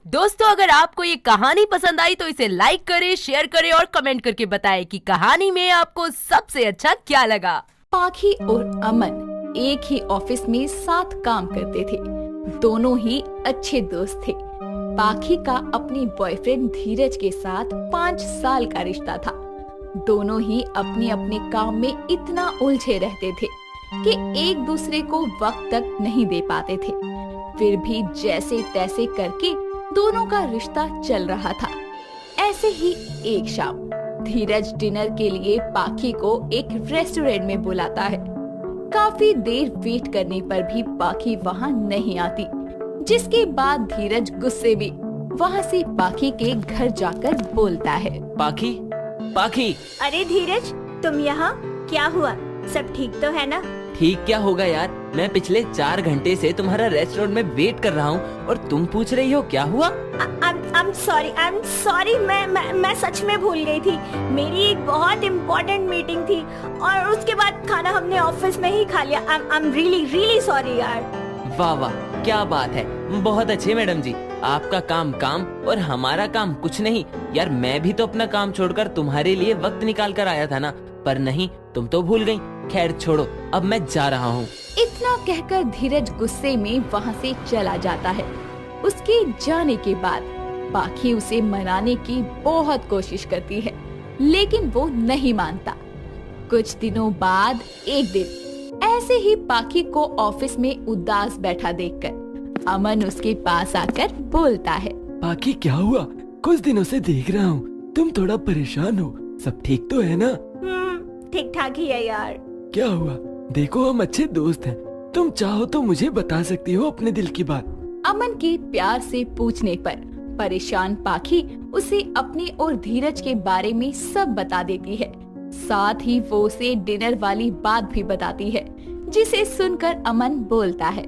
दोस्तों, अगर आपको ये कहानी पसंद आई तो इसे लाइक करें, शेयर करें और कमेंट करके बताएं कि कहानी में आपको सबसे अच्छा क्या लगा। पाखी और अमन एक ही ऑफिस में साथ काम करते थे। दोनों ही अच्छे दोस्त थे। पाखी का अपने बॉयफ्रेंड धीरज के साथ 5 साल का रिश्ता था। दोनों ही अपने अपने काम में इतना उलझे रहते थे कि एक दूसरे को वक्त तक नहीं दे पाते थे। फिर भी जैसे तैसे करके दोनों का रिश्ता चल रहा था। ऐसे ही एक शाम धीरज डिनर के लिए पाखी को एक रेस्टोरेंट में बुलाता है। काफी देर वेट करने पर भी पाखी वहाँ नहीं आती, जिसके बाद धीरज गुस्से में वहाँ से पाखी के घर जाकर बोलता है, पाखी, पाखी। अरे धीरज, तुम यहाँ? क्या हुआ? सब ठीक तो है ना? ठीक क्या होगा यार, मैं पिछले 4 घंटे से तुम्हारा रेस्टोरेंट में वेट कर रहा हूँ और तुम पूछ रही हो क्या हुआ? I'm sorry, मैं सच में भूल गई थी। मेरी एक बहुत इम्पोर्टेंट मीटिंग थी और उसके बाद खाना हमने ऑफिस में ही खा लिया। I'm really sorry यार। वाह वाह, क्या बात है, बहुत अच्छे मैडम जी। आपका काम काम और हमारा काम कुछ नहीं। यार मैं भी तो अपना काम छोड़कर तुम्हारे लिए वक्त निकाल कर आया था ना, पर नहीं, तुम तो भूल गई। खैर छोड़ो, अब मैं जा रहा हूँ। इतना कहकर धीरज गुस्से में वहाँ से चला जाता है। उसके जाने के बाद पाखी उसे मनाने की बहुत कोशिश करती है, लेकिन वो नहीं मानता। कुछ दिनों बाद एक दिन ऐसे ही पाखी को ऑफिस में उदास बैठा देखकर अमन उसके पास आकर बोलता है, पाखी क्या हुआ? कुछ दिनों से देख रहा हूँ तुम थोड़ा परेशान हो। सब ठीक तो है ना? ठीक ठाक ही है यार। क्या हुआ? देखो हम अच्छे दोस्त हैं, तुम चाहो तो मुझे बता सकती हो अपने दिल की बात। अमन के प्यार से पूछने पर परेशान पाखी उसे अपने और धीरज के बारे में सब बता देती है। साथ ही वो उसे डिनर वाली बात भी बताती है, जिसे सुनकर अमन बोलता है,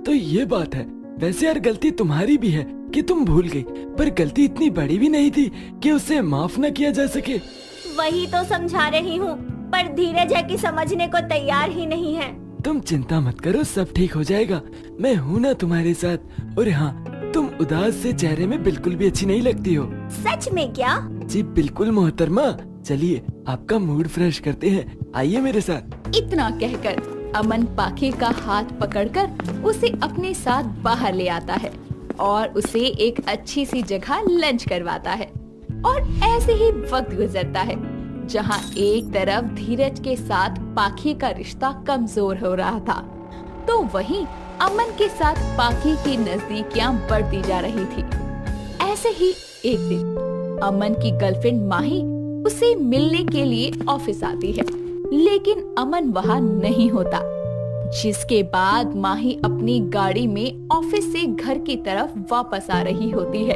तो ये बात है। वैसे यार गलती तुम्हारी भी है कि तुम भूल गई, पर गलती इतनी बड़ी भी नहीं थी कि उसे माफ न किया जा सके। वही तो समझा रही हूँ, पर धीरज है कि समझने को तैयार ही नहीं है। तुम चिंता मत करो, सब ठीक हो जाएगा। मैं हूँ ना तुम्हारे साथ। और हाँ, तुम उदास से चेहरे में बिल्कुल भी अच्छी नहीं लगती हो। सच में क्या? जी बिल्कुल मोहतरमा। चलिए आपका मूड फ्रेश करते हैं, आइए मेरे साथ। इतना कहकर अमन पाखी का हाथ पकड़कर उसे अपने साथ बाहर ले आता है और उसे एक अच्छी सी जगह लंच करवाता है। और ऐसे ही वक्त गुजरता है, जहाँ एक तरफ धीरज के साथ पाखी का रिश्ता कमजोर हो रहा था, तो वहीं अमन के साथ पाखी की नजदीकियां बढ़ती जा रही थी। ऐसे ही एक दिन अमन की गर्लफ्रेंड माही उसे मिलने के लिए ऑफिस आती है, लेकिन अमन वहाँ नहीं होता। जिसके बाद माही अपनी गाड़ी में ऑफिस से घर की तरफ वापस आ रही होती है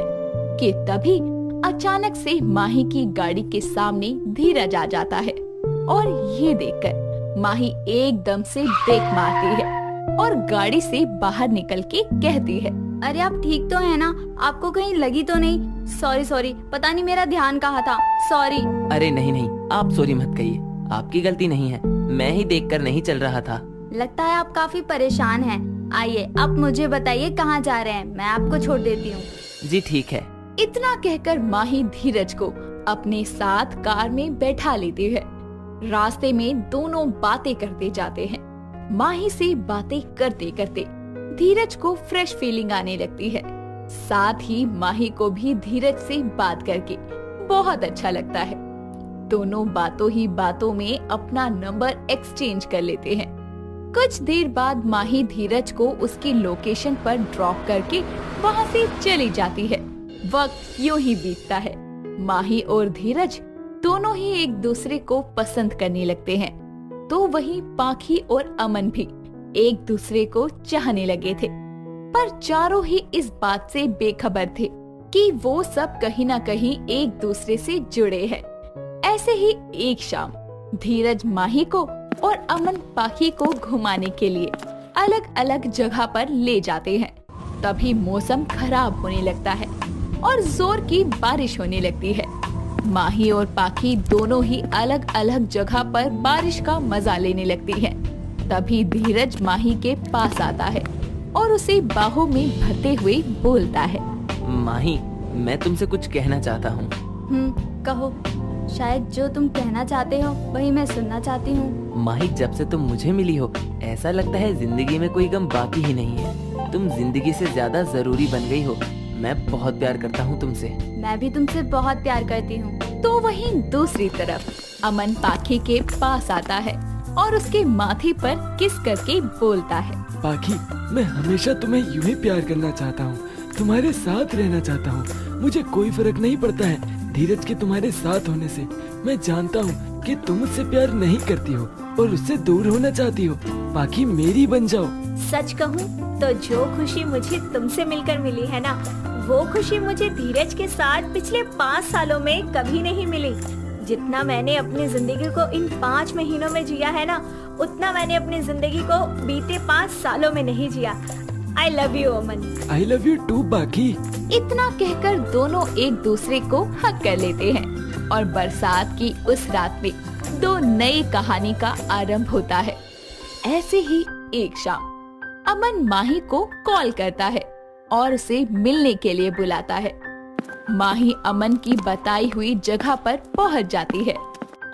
कि तभी अचानक से माही की गाड़ी के सामने धीरज आ जाता है और ये देखकर माही एकदम से ब्रेक मारती है और गाड़ी से बाहर निकल के कहती है, अरे आप ठीक तो है ना? आपको कहीं लगी तो नहीं? सॉरी, पता नहीं मेरा ध्यान कहाँ था, सॉरी। अरे नहीं, आप सॉरी मत कहिए, आपकी गलती नहीं है, मैं ही देखकर नहीं चल रहा था। लगता है आप काफी परेशान हैं। आइए अब मुझे बताइए कहाँ जा रहे हैं, मैं आपको छोड़ देती हूँ। जी ठीक है। इतना कहकर माही धीरज को अपने साथ कार में बैठा लेती है। रास्ते में दोनों बातें करते जाते हैं। माही से बातें करते करते धीरज को फ्रेश फीलिंग आने लगती है। साथ ही माही को भी धीरज से बात करके बहुत अच्छा लगता है। दोनों बातों ही बातों में अपना नंबर एक्सचेंज कर लेते हैं। कुछ देर बाद माही धीरज को उसकी लोकेशन पर ड्रॉप करके वहाँ से चली जाती है। वक्त यूं ही बीतता है। माही और धीरज दोनों ही एक दूसरे को पसंद करने लगते हैं, तो वहीं पाखी और अमन भी एक दूसरे को चाहने लगे थे। पर चारों ही इस बात से बेखबर थे कि वो सब कहीं न कहीं एक दूसरे से जुड़े हैं। ऐसे ही एक शाम धीरज माही को और अमन पाखी को घुमाने के लिए अलग अलग जगह पर ले जाते हैं। तभी मौसम खराब होने लगता है और जोर की बारिश होने लगती है। माही और पाखी दोनों ही अलग अलग जगह पर बारिश का मजा लेने लगती हैं। तभी धीरज माही के पास आता है और उसे बाहों में भरते हुए बोलता है, माही, मैं तुमसे कुछ कहना चाहता हूँ। कहो। शायद जो तुम कहना चाहते हो वही मैं सुनना चाहती हूँ। माही, जब से तुम मुझे मिली हो ऐसा लगता है जिंदगी में कोई गम बाकी ही नहीं है। तुम जिंदगी से ज्यादा जरूरी बन गई हो। मैं बहुत प्यार करता हूँ तुमसे। मैं भी तुमसे बहुत प्यार करती हूँ। तो वहीं दूसरी तरफ अमन पाखी के पास आता है और उसके माथे पर किस करके बोलता है। पाखी, मैं हमेशा तुम्हें यूं ही प्यार करना चाहता हूँ, तुम्हारे साथ रहना चाहता हूँ। मुझे कोई फर्क नहीं पड़ता है धीरज के तुम्हारे साथ होने से। मैं जानता हूँ कि तुम मुझसे प्यार नहीं करती हो और उससे दूर होना चाहती हो। पाखी, मेरी बन जाओ। सच कहूँ तो जो खुशी मुझे तुमसे मिलकर मिली है ना, वो खुशी मुझे धीरज के साथ पिछले 5 सालों में कभी नहीं मिली। जितना मैंने अपनी जिंदगी को इन 5 महीनों में जिया है ना, उतना मैंने अपनी जिंदगी को बीते 5 सालों में नहीं जिया। I love you, Aman. I love you too, पाखी। इतना कहकर दोनों एक दूसरे को हक कर लेते हैं और बरसात की उस रात में 2 नई कहानी का आरंभ होता है। ऐसे ही एक शाम अमन माही को कॉल करता है और उसे मिलने के लिए बुलाता है। माही अमन की बताई हुई जगह पर पहुंच जाती है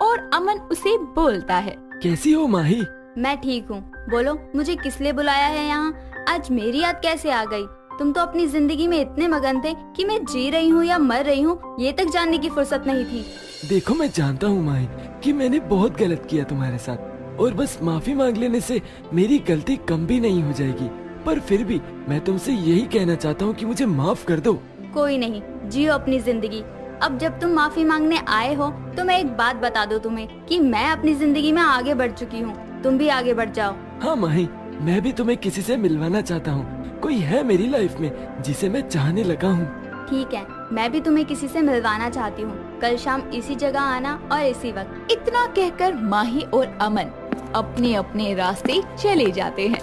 और अमन उसे बोलता है। कैसी हो माही? मैं ठीक हूँ। बोलो, मुझे किस लिए बुलाया है यहाँ? आज मेरी याद कैसे आ गई? तुम तो अपनी जिंदगी में इतने मगन थे कि मैं जी रही हूँ या मर रही हूँ ये तक जानने की फुर्सत नहीं थी। देखो, मैं जानता हूँ माही कि मैंने बहुत गलत किया तुम्हारे साथ और बस माफी मांग लेने से मेरी गलती कम भी नहीं हो जाएगी। पर फिर भी मैं तुमसे यही कहना चाहता हूँ कि मुझे माफ कर दो। कोई नहीं, जियो अपनी जिंदगी। अब जब तुम माफी मांगने आए हो तो मैं एक बात बता दूं तुम्हें कि मैं अपनी जिंदगी में आगे बढ़ चुकी हूँ। तुम भी आगे बढ़ जाओ। हाँ माही, मैं भी तुम्हें किसी से मिलवाना चाहता हूँ। कोई है मेरी लाइफ में जिसे मैं चाहने लगा हूँ। ठीक है, मैं भी तुम्हें किसी से मिलवाना चाहती हूँ। कल शाम इसी जगह आना और इसी वक्त। इतना कहकर माही और अमन अपने अपने रास्ते चले जाते हैं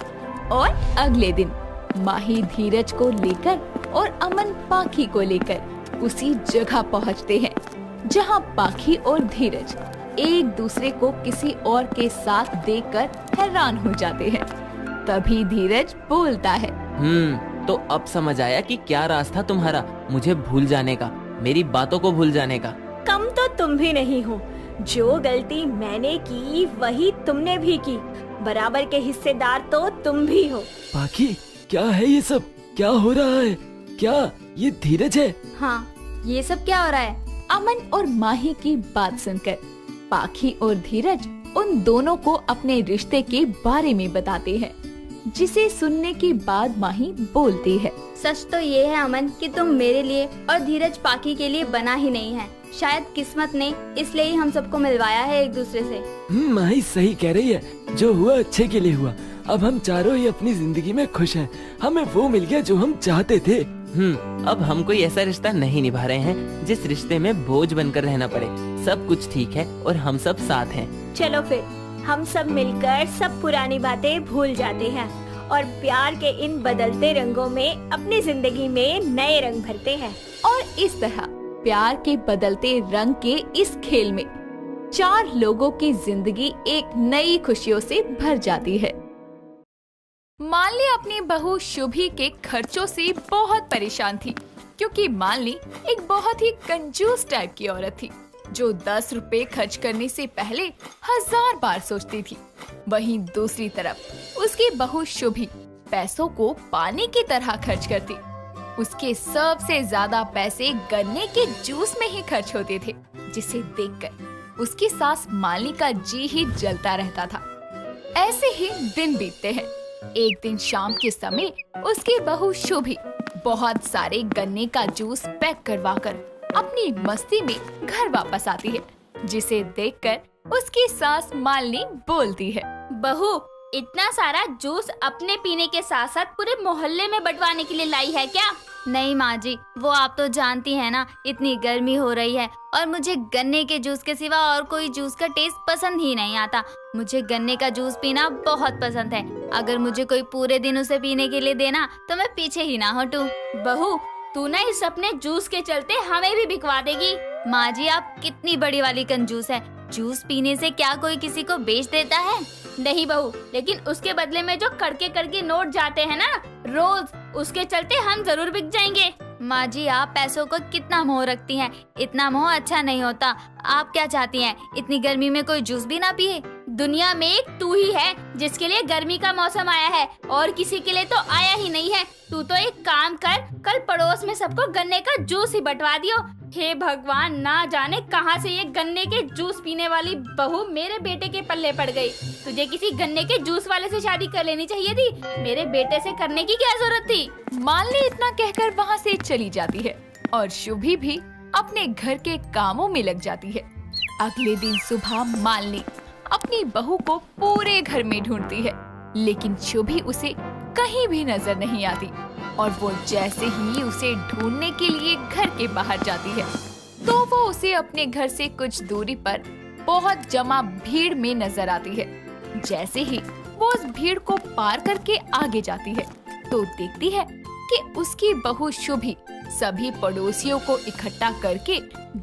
और अगले दिन माही धीरज को लेकर और अमन पाखी को लेकर उसी जगह पहुंचते हैं जहां पाखी और धीरज एक दूसरे को किसी और के साथ देखकर हैरान हो जाते हैं। तभी धीरज बोलता है। तो अब समझ आया कि क्या राज था तुम्हारा मुझे भूल जाने का, मेरी बातों को भूल जाने का। कम तो तुम भी नहीं हो। जो गलती मैंने की वही तुमने भी की। बराबर के हिस्सेदार तो तुम भी हो। पाखी, क्या है ये सब? क्या हो रहा है? क्या ये धीरज है? हाँ, ये सब क्या हो रहा है? अमन और माही की बात सुनकर पाखी और धीरज उन दोनों को अपने रिश्ते के बारे में बताते हैं, जिसे सुनने के बाद माही बोलती है। सच तो ये है अमन कि तुम मेरे लिए और धीरज पाखी के लिए बना ही नहीं है। शायद किस्मत ने इसलिए ही हम सबको मिलवाया है एक दूसरे से। माही सही कह रही है। जो हुआ अच्छे के लिए हुआ। अब हम चारों ही अपनी जिंदगी में खुश हैं। हमें वो मिल गया जो हम चाहते थे। अब हम कोई ऐसा रिश्ता नहीं निभा रहे हैं जिस रिश्ते में बोझ बनकर रहना पड़े। सब कुछ ठीक है और हम सब साथ हैं। चलो फिर हम सब मिलकर सब पुरानी बातें भूल जाते हैं और प्यार के इन बदलते रंगों में अपनी जिंदगी में नए रंग भरते हैं। और इस तरह प्यार के बदलते रंग के इस खेल में 4 लोगों की जिंदगी एक नई खुशियों से भर जाती है। मालनी अपनी बहू शुभी के खर्चों से बहुत परेशान थी, क्योंकि मालनी एक बहुत ही कंजूस टाइप की औरत थी, जो 10 रुपए खर्च करने से पहले 1000 बार सोचती थी। वहीं दूसरी तरफ उसकी बहू शुभी पैसों को पानी की तरह खर्च करती। उसके सबसे ज्यादा पैसे गन्ने के जूस में ही खर्च होते थे, जिसे देखकर उसकी सास मालनी का जी ही जलता रहता था। ऐसे ही दिन बीतते हैं। एक दिन शाम के समय उसकी बहू शुभी बहुत सारे गन्ने का जूस पैक करवाकर अपनी मस्ती में घर वापस आती है, जिसे देखकर उसकी सास मालनी बोलती है। बहू, इतना सारा जूस अपने पीने के साथ साथ पूरे मोहल्ले में बंटवाने के लिए लाई है क्या? नहीं माँ जी, वो आप तो जानती हैं ना, इतनी गर्मी हो रही है और मुझे गन्ने के जूस के सिवा और कोई जूस का टेस्ट पसंद ही नहीं आता। मुझे गन्ने का जूस पीना बहुत पसंद है। अगर मुझे कोई पूरे दिन उसे पीने के लिए देना तो मैं पीछे ही ना हटूं। बहू, तू ना इस अपने जूस के चलते हमें भी बिकवा देगी। माँ जी, आप कितनी बड़ी वाली कंजूस है। जूस पीने से क्या कोई किसी को बेच देता है? नहीं बहू, लेकिन उसके बदले में जो कड़के कड़के नोट जाते हैं ना रोज, उसके चलते हम जरूर बिक जाएंगे। माँ जी, आप पैसों को कितना मोह रखती हैं। इतना मोह अच्छा नहीं होता। आप क्या चाहती हैं, इतनी गर्मी में कोई जूस भी ना पिए? दुनिया में एक तू ही है जिसके लिए गर्मी का मौसम आया है और किसी के लिए तो आया ही नहीं है। तू तो एक काम कर, कल पड़ोस में सबको गन्ने का जूस ही बंटवा दियो। हे भगवान, ना जाने कहां से ये गन्ने के जूस पीने वाली बहू मेरे बेटे के पल्ले पड़ गई। तुझे किसी गन्ने के जूस वाले से शादी कर लेनी चाहिए थी, मेरे बेटे से करने की क्या जरूरत थी। मालिनी इतना कहकर वहाँ से चली जाती है और शुभी भी अपने घर के कामों में लग जाती है। अगले दिन सुबह मालिनी अपनी बहू को पूरे घर में ढूंढती है, लेकिन शुभी उसे कहीं भी नजर नहीं आती और वो जैसे ही उसे ढूंढने के लिए घर के बाहर जाती है तो वो उसे अपने घर से कुछ दूरी पर बहुत जमा भीड़ में नजर आती है। जैसे ही वो उस भीड़ को पार करके आगे जाती है तो देखती है कि उसकी बहू शुभी सभी पड़ोसियों को इकट्ठा करके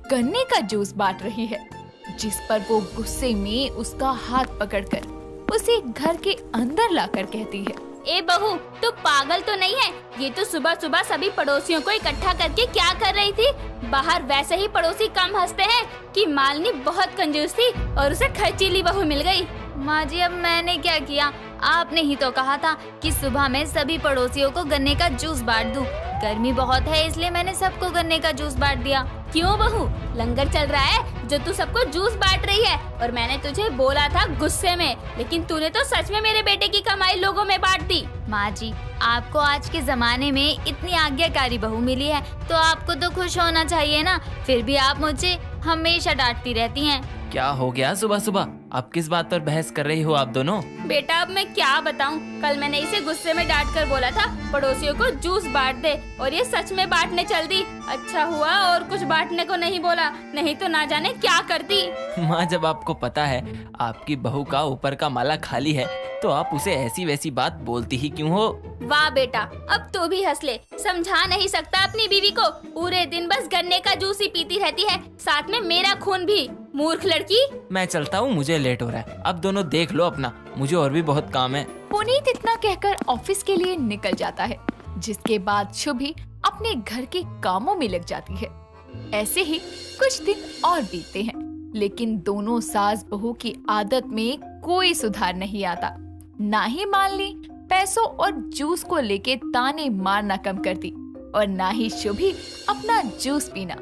गन्ने का जूस बांट रही है, जिस पर वो गुस्से में उसका हाथ पकड़कर उसे घर के अंदर लाकर कहती है, ए बहू, तू पागल तो नहीं है? ये तो सुबह सुबह सभी पड़ोसियों को इकट्ठा करके क्या कर रही थी? बाहर वैसे ही पड़ोसी कम हंसते हैं कि मालिनी बहुत कंजूस थी और उसे खर्चीली बहू मिल गई। माँ जी, अब मैंने क्या किया? आपने ही तो कहा था कि सुबह में सभी पड़ोसियों को गन्ने का जूस बांट दूं। गर्मी बहुत है इसलिए मैंने सबको गन्ने का जूस बांट दिया। क्यों बहू, लंगर चल रहा है जो तू सबको जूस बांट रही है? और मैंने तुझे बोला था गुस्से में, लेकिन तूने तो सच में मेरे बेटे की कमाई लोगों में बांट दी। माँ जी, आपको आज के जमाने में इतनी आज्ञाकारी बहू मिली है तो आपको तो खुश होना चाहिए ना। फिर भी आप मुझे हमेशा डांटती रहती हैं। क्या हो गया सुबह सुबह? आप किस बात पर बहस कर रही हो आप दोनों? बेटा, अब मैं क्या बताऊं? कल मैंने इसे गुस्से में डांट कर बोला था पड़ोसियों को जूस बांट दे, और ये सच में बांटने चल दी। अच्छा हुआ और कुछ बांटने को नहीं बोला, नहीं तो ना जाने क्या करती। माँ, जब आपको पता है आपकी बहू का ऊपर का माला खाली है तो आप उसे ऐसी वैसी बात बोलती ही क्यों हो? वाह बेटा, अब तो भी हंस ले। समझा नहीं सकता अपनी बीवी को? पूरे दिन बस गन्ने का जूस ही पीती रहती है, साथ में मेरा खून भी। मूर्ख लड़की। मैं चलता हूँ, मुझे लेट हो रहा है। अब दोनों देख लो अपना, मुझे और भी बहुत काम है। पुनीत इतना कहकर ऑफिस के लिए निकल जाता है, जिसके बाद शुभी अपने घर के कामों में लग जाती है। ऐसे ही कुछ दिन और बीतते हैं, लेकिन दोनों सास बहू की आदत में कोई सुधार नहीं आता। ना ही मालिनी पैसों और जूस को लेके ताने मारना कम करती और ना ही शुभी अपना जूस पीना।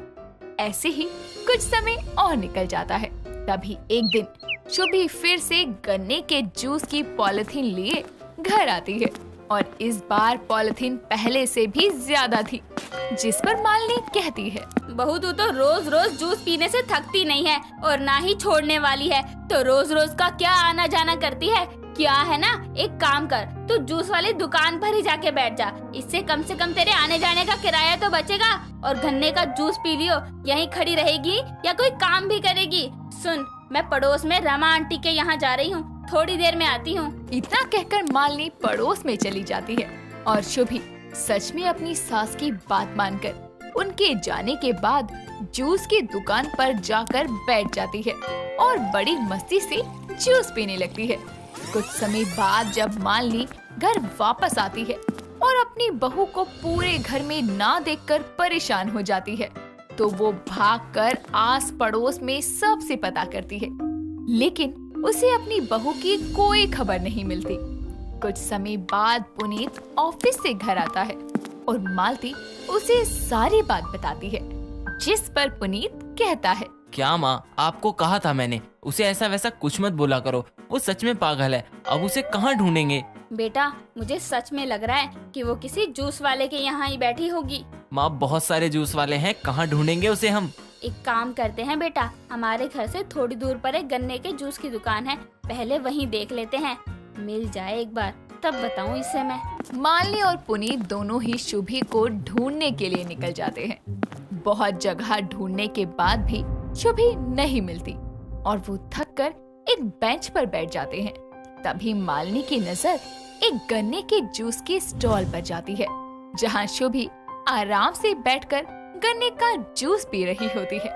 ऐसे ही कुछ समय और निकल जाता है। तभी एक दिन शुभी फिर से गन्ने के जूस की पॉलिथीन लिए घर आती है और इस बार पॉलिथीन पहले से भी ज्यादा थी, जिस पर मालिनी कहती है, बहू, तू तो रोज रोज जूस पीने से थकती नहीं है और ना ही छोड़ने वाली है, तो रोज रोज का क्या आना जाना करती है? क्या है ना, एक काम कर, तू जूस वाली दुकान पर ही जाके बैठ जा। इससे कम से कम तेरे आने जाने का किराया तो बचेगा और गन्ने का जूस पी लियो। यहीं खड़ी रहेगी या कोई काम भी करेगी? सुन, मैं पड़ोस में रमा आंटी के यहाँ जा रही हूँ, थोड़ी देर में आती हूँ। इतना कहकर मालिनी पड़ोस में चली जाती है और शुभी सच में अपनी सास की बात मानकर उनके जाने के बाद जूस की दुकान पर जाकर बैठ जाती है और बड़ी मस्ती से जूस पीने लगती है। कुछ समय बाद जब मालिनी घर वापस आती है और अपनी बहू को पूरे घर में ना देखकर परेशान हो जाती है, तो वो भागकर आस पड़ोस में सबसे पता करती है, लेकिन उसे अपनी बहू की कोई खबर नहीं मिलती। कुछ समय बाद पुनीत ऑफिस से घर आता है और मालती उसे सारी बात बताती है, जिस पर पुनीत कहता है, क्या माँ, आपको कहा था मैंने, उसे ऐसा वैसा कुछ मत बोला करो, वो सच में पागल है। अब उसे कहाँ ढूंढेंगे? बेटा, मुझे सच में लग रहा है कि वो किसी जूस वाले के यहाँ ही बैठी होगी। माँ, बहुत सारे जूस वाले हैं, कहाँ ढूंढेंगे उसे हम? एक काम करते हैं बेटा, हमारे घर से थोड़ी दूर पर एक गन्ने के जूस की दुकान है, पहले वहीं देख लेते हैं, मिल जाए एक बार तब बताऊं इसे मैं। मालिनी और पुनीत दोनों ही शुभी को ढूंढने के लिए निकल जाते हैं। बहुत जगह ढूंढने के बाद भी शुभी नहीं मिलती और वो थककर एक बेंच पर बैठ जाते हैं। तभी मालिनी की नजर एक गन्ने के जूस के स्टॉल पर जाती है, जहाँ शुभी आराम से बैठकर गन्ने का जूस पी रही होती है।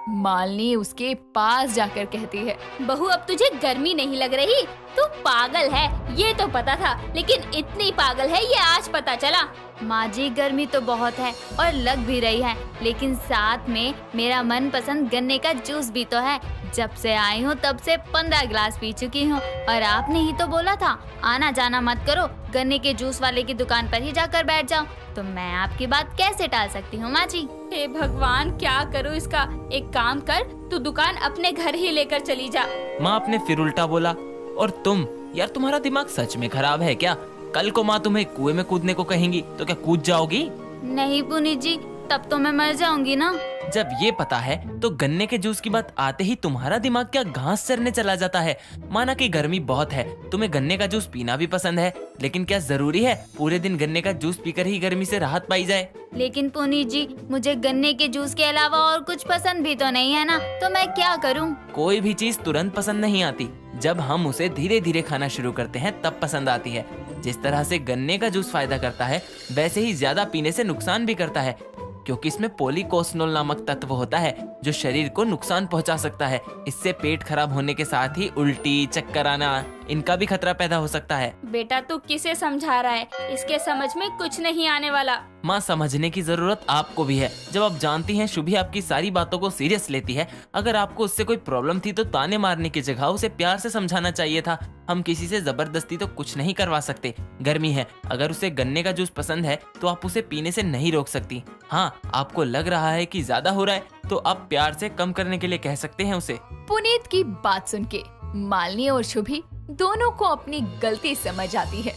मालिनी उसके पास जाकर कहती है, बहू अब तुझे गर्मी नहीं लग रही? तू पागल है ये तो पता था, लेकिन इतनी पागल है ये आज पता चला। माँ जी गर्मी तो बहुत है और लग भी रही है, लेकिन साथ में मेरा मनपसंद गन्ने का जूस भी तो है। जब से आई हूँ तब से 15 गिलास पी चुकी हूँ, और आपने ही तो बोला था आना जाना मत करो, गन्ने के जूस वाले की दुकान पर ही जाकर बैठ जाओ। तो मैं आपकी बात कैसे टाल सकती हूँ माँ जी? हे भगवान क्या करूँ इसका। एक काम कर, तू दुकान अपने घर ही लेकर चली जा। माँ आपने फिर उल्टा बोला। और तुम यार, तुम्हारा दिमाग सच में खराब है क्या? कल को माँ तुम्हें कुएं में कूदने को कहेंगी तो क्या कूद जाओगी? नहीं पुनीत जी, तब तो मैं मर जाऊंगी ना। जब ये पता है तो गन्ने के जूस की बात आते ही तुम्हारा दिमाग क्या घास चरने चला जाता है। माना कि गर्मी बहुत है, तुम्हें गन्ने का जूस पीना भी पसंद है, लेकिन क्या जरूरी है पूरे दिन गन्ने का जूस पीकर ही गर्मी से राहत पाई जाए? लेकिन पुनीत जी, मुझे गन्ने के जूस के अलावा और कुछ पसंद भी तो नहीं है ना, तो मैं क्या करूं? कोई भी चीज तुरंत पसंद नहीं आती, जब हम उसे धीरे धीरे खाना शुरू करते हैं तब पसंद आती है। जिस तरह से गन्ने का जूस फायदा करता है, वैसे ही ज्यादा पीने से नुकसान भी करता है, क्योंकि इसमें पॉलीकोसनोल नामक तत्व होता है जो शरीर को नुकसान पहुंचा सकता है। इससे पेट खराब होने के साथ ही उल्टी, चक्कर आना, इनका भी खतरा पैदा हो सकता है। बेटा तू किसे समझा रहा है? इसके समझ में कुछ नहीं आने वाला। माँ समझने की जरूरत आपको भी है। जब आप जानती हैं शुभी आपकी सारी बातों को सीरियस लेती है, अगर आपको उससे कोई प्रॉब्लम थी तो ताने मारने की जगह उसे प्यार से समझाना चाहिए था। हम किसी से जबरदस्ती तो कुछ नहीं करवा सकते। गर्मी है, अगर उसे गन्ने का जूस पसंद है तो आप उसे पीने से नहीं रोक सकती। हाँ, आपको लग रहा है कि ज्यादा हो रहा है तो आप प्यार से कम करने के लिए कह सकते हैं उसे। पुनीत की बात सुन के मालिनी और शुभी दोनों को अपनी गलती समझ आती है,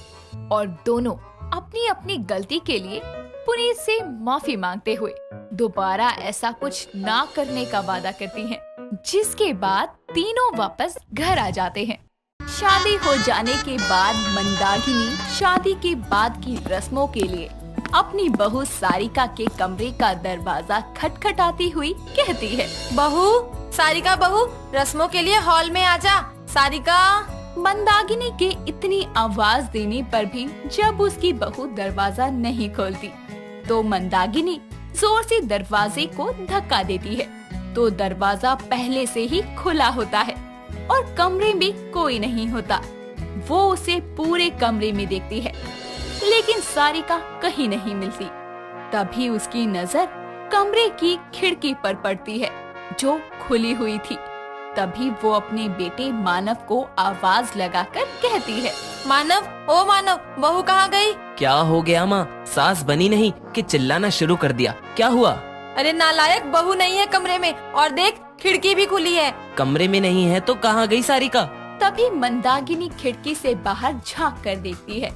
और दोनों अपनी अपनी गलती के लिए पुनीत से माफी मांगते हुए दोबारा ऐसा कुछ ना करने का वादा करती हैं, जिसके बाद तीनों वापस घर आ जाते हैं। शादी हो जाने के बाद मंदाकिनी शादी के बाद की रस्मों के लिए अपनी बहू सारिका के कमरे का दरवाजा खटखटाती हुई कहती है, बहू, सारिका बहू, रस्मों के लिए हॉल में आजा। सारिका। मंदाकिनी के इतनी आवाज देने पर भी जब उसकी बहू दरवाजा नहीं खोलती, तो मंदाकिनी जोर से दरवाजे को धक्का देती है, तो दरवाजा पहले से ही खुला होता है और कमरे में कोई नहीं होता। वो उसे पूरे कमरे में देखती है, लेकिन सारिका कहीं नहीं मिलती। तभी उसकी नजर कमरे की खिड़की पर पड़ती है, जो खुली हुई थी। तभी वो अपने बेटे मानव को आवाज लगाकर कहती है, मानव, ओ मानव, बहू कहाँ गई? क्या हो गया माँ? सास बनी नहीं कि चिल्लाना शुरू कर दिया? क्या हुआ? अरे नालायक, बहू नहीं है कमरे में, और देख खिड़की भी खुली है। कमरे में नहीं है तो कहाँ गई सारिका? तभी मंदाकिनी खिड़की से बाहर झांक कर देखती है,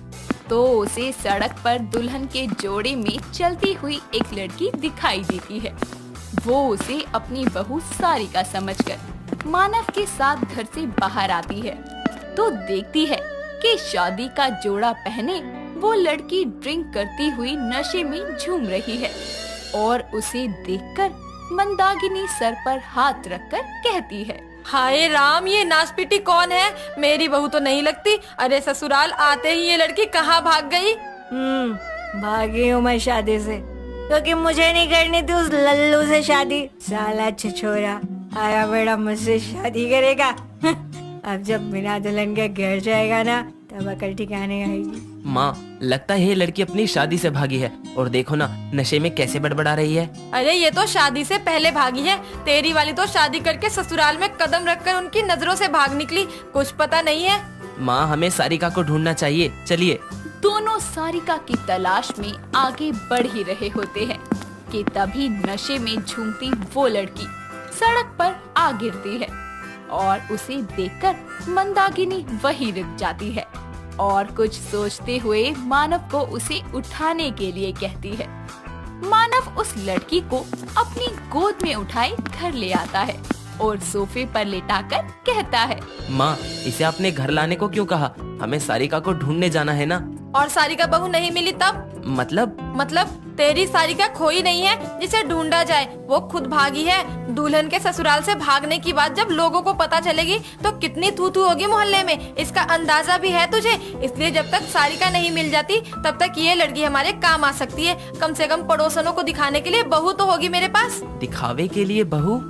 तो उसे सड़क पर दुल्हन के जोड़े में चलती हुई एक लड़की दिखाई देती है। वो उसे अपनी बहू सारिका समझकर मानव के साथ घर से बाहर आती है, तो देखती है कि शादी का जोड़ा पहने वो लड़की ड्रिंक करती हुई नशे में झूम रही है, और उसे देखकर मंदाकिनी सर पर हाथ रखकर कहती है, हाय राम, ये नासपीटी कौन है? मेरी बहू तो नहीं लगती। अरे ससुराल आते ही ये लड़की कहाँ भाग गई? भागी हूँ मैं शादी से, क्योंकि मुझे नहीं करनी थी उस लल्लू से शादी। साला छिछोरा आया बेड़ा मुझसे शादी करेगा। अब जब बिना दुल्हन के घर जाएगा ना, तब अकल ठिकाने आएगी। माँ, लगता है ये लड़की अपनी शादी से भागी है, और देखो ना नशे में कैसे बड़बड़ा रही है। अरे ये तो शादी से पहले भागी है। तेरी वाली तो शादी करके ससुराल में कदम रखकर उनकी नजरों से भाग निकली। कुछ पता नहीं है। माँ, हमें सारिका को ढूंढना चाहिए, चलिए। दोनों सारिका की तलाश में आगे बढ़ ही रहे होते हैं कि तभी नशे में झूमती वो लड़की सड़क पर आ गिरती है, और उसे देखकर मंदाकिनी वहीं रुक जाती है, और कुछ सोचते हुए मानव को उसे उठाने के लिए कहती है। मानव उस लड़की को अपनी गोद में उठाए घर ले आता है, और सोफे पर लेटाकर कहता है, माँ, इसे अपने घर लाने को क्यों कहा? हमें सारिका को ढूंढने जाना है ना। और सारिका बहू नहीं मिली तब? मतलब तेरी सारिका खोई नहीं है जिसे ढूंढा जाए, वो खुद भागी है। दुल्हन के ससुराल से भागने की बात जब लोगों को पता चलेगी तो कितनी थू-थू होगी मोहल्ले में, इसका अंदाजा भी है तुझे। इसलिए जब तक सारिका नहीं मिल जाती तब तक ये लड़की हमारे काम आ सकती है। कम से कम पड़ोसनों को दिखाने के लिए बहू तो होगी मेरे पास। दिखावे के लिए बहू?